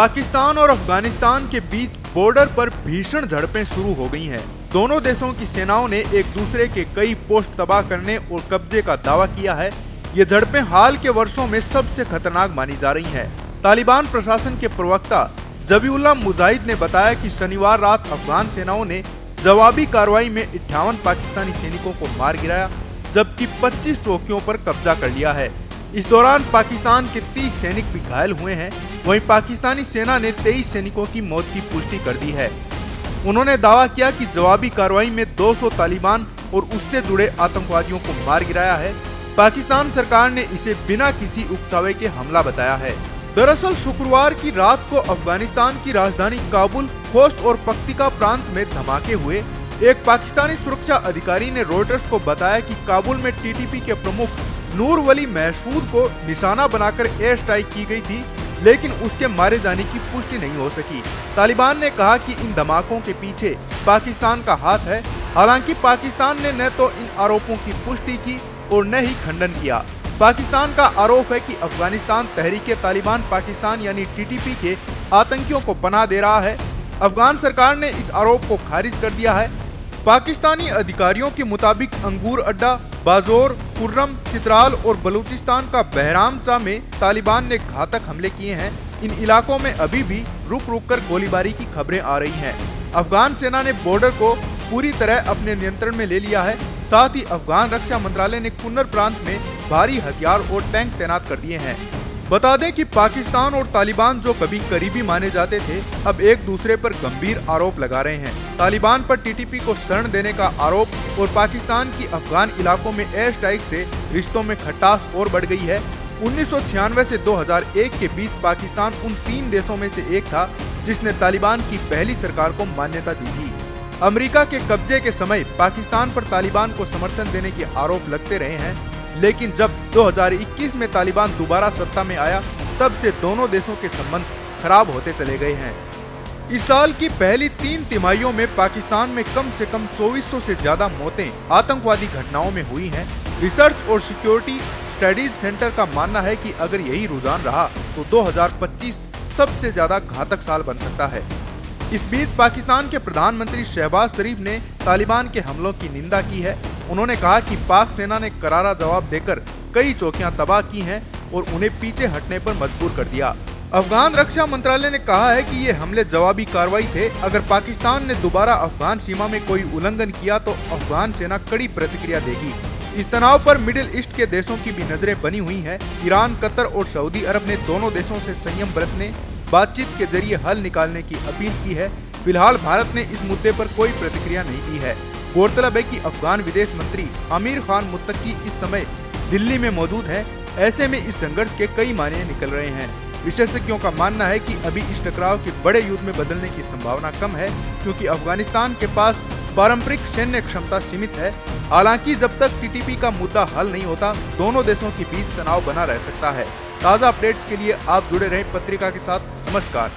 पाकिस्तान और अफगानिस्तान के बीच बॉर्डर पर भीषण झड़पें शुरू हो गई हैं। दोनों देशों की सेनाओं ने एक दूसरे के कई पोस्ट तबाह करने और कब्जे का दावा किया है। ये झड़पें हाल के वर्षों में सबसे खतरनाक मानी जा रही हैं। तालिबान प्रशासन के प्रवक्ता जबीउल्लाह मुजाहिद ने बताया कि शनिवार रात अफगान सेनाओं ने जवाबी कार्रवाई में 58 पाकिस्तानी सैनिकों को मार गिराया, जबकि 25 चौकियों पर कब्जा कर लिया है। इस दौरान पाकिस्तान के 30 सैनिक भी घायल हुए हैं। वहीं पाकिस्तानी सेना ने 23 सैनिकों की मौत की पुष्टि कर दी है। उन्होंने दावा किया कि जवाबी कार्रवाई में 200 तालिबान और उससे जुड़े आतंकवादियों को मार गिराया है। पाकिस्तान सरकार ने इसे बिना किसी उकसावे के हमला बताया है। दरअसल शुक्रवार की रात को अफगानिस्तान की राजधानी काबुल, खोस्त और पख्तिका प्रांत में धमाके हुए। एक पाकिस्तानी सुरक्षा अधिकारी ने रॉयटर्स को बताया कि काबुल में टीटीपी के प्रमुख नूर वली महसूद को निशाना बनाकर एयर स्ट्राइक की गई थी, लेकिन उसके मारे जाने की पुष्टि नहीं हो सकी। तालिबान ने कहा कि इन धमाकों के पीछे पाकिस्तान का हाथ है। हालांकि पाकिस्तान ने न तो इन आरोपों की पुष्टि की और न ही खंडन किया। पाकिस्तान का आरोप है कि अफगानिस्तान तहरीके तालिबान पाकिस्तान यानी टीटीपी के आतंकियों को पनाह दे रहा है। अफगान सरकार ने इस आरोप को खारिज कर दिया है। पाकिस्तानी अधिकारियों के मुताबिक अंगूर अड्डा, बाजोर, कुर्रम, चित्राल और बलूचिस्तान का बहरामचा में तालिबान ने घातक हमले किए हैं। इन इलाकों में अभी भी रुक रुक कर गोलीबारी की खबरें आ रही हैं। अफगान सेना ने बॉर्डर को पूरी तरह अपने नियंत्रण में ले लिया है। साथ ही अफगान रक्षा मंत्रालय ने कुन्नर प्रांत में भारी हथियार और टैंक तैनात कर दिए हैं। बता दें कि पाकिस्तान और तालिबान जो कभी करीबी माने जाते थे, अब एक दूसरे पर गंभीर आरोप लगा रहे हैं। तालिबान पर टीटीपी को शरण देने का आरोप और पाकिस्तान की अफगान इलाकों में एयर स्ट्राइक से रिश्तों में खटास और बढ़ गई है। 1996 से 2001 के बीच पाकिस्तान उन 3 देशों में से एक था जिसने तालिबान की पहली सरकार को मान्यता दी थी। अमेरिका के कब्जे के समय पाकिस्तान पर तालिबान को समर्थन देने के आरोप लगते रहे हैं, लेकिन जब 2021 में तालिबान दोबारा सत्ता में आया, तब से दोनों देशों के संबंध खराब होते चले गए हैं। इस साल की पहली 3 तिमाहियों में पाकिस्तान में कम से कम 2400 से ज्यादा मौतें आतंकवादी घटनाओं में हुई हैं। रिसर्च और सिक्योरिटी स्टडीज सेंटर का मानना है कि अगर यही रुझान रहा तो 2025 सबसे ज्यादा घातक साल बन सकता है। इस बीच पाकिस्तान के प्रधानमंत्री शहबाज शरीफ ने तालिबान के हमलों की निंदा की है। उन्होंने कहा कि पाक सेना ने करारा जवाब देकर कई चौकियां तबाह की हैं और उन्हें पीछे हटने पर मजबूर कर दिया। अफगान रक्षा मंत्रालय ने कहा है कि ये हमले जवाबी कार्रवाई थे। अगर पाकिस्तान ने दोबारा अफगान सीमा में कोई उल्लंघन किया तो अफगान सेना कड़ी प्रतिक्रिया देगी। इस तनाव पर मिडिल ईस्ट के देशों की भी नजरें बनी हुई हैं। ईरान, कतर और सऊदी अरब ने दोनों देशों से संयम बरतने, बातचीत के जरिए हल निकालने की अपील की है। फिलहाल भारत ने इस मुद्दे पर कोई प्रतिक्रिया नहीं दी है। गौरतलब है कि अफगान विदेश मंत्री आमिर खान मुत्तकी इस समय दिल्ली में मौजूद है। ऐसे में इस संघर्ष के कई मायने निकल रहे हैं। विशेषज्ञों का मानना है कि अभी इस टकराव के बड़े युद्ध में बदलने की संभावना कम है, क्योंकि अफगानिस्तान के पास पारंपरिक सैन्य क्षमता सीमित है। हालांकि जब तक टीटीपी का मुद्दा हल नहीं होता, दोनों देशों के बीच तनाव बना रह सकता है। ताज़ा अपडेट्स के लिए आप जुड़े रहें पत्रिका के साथ। नमस्कार।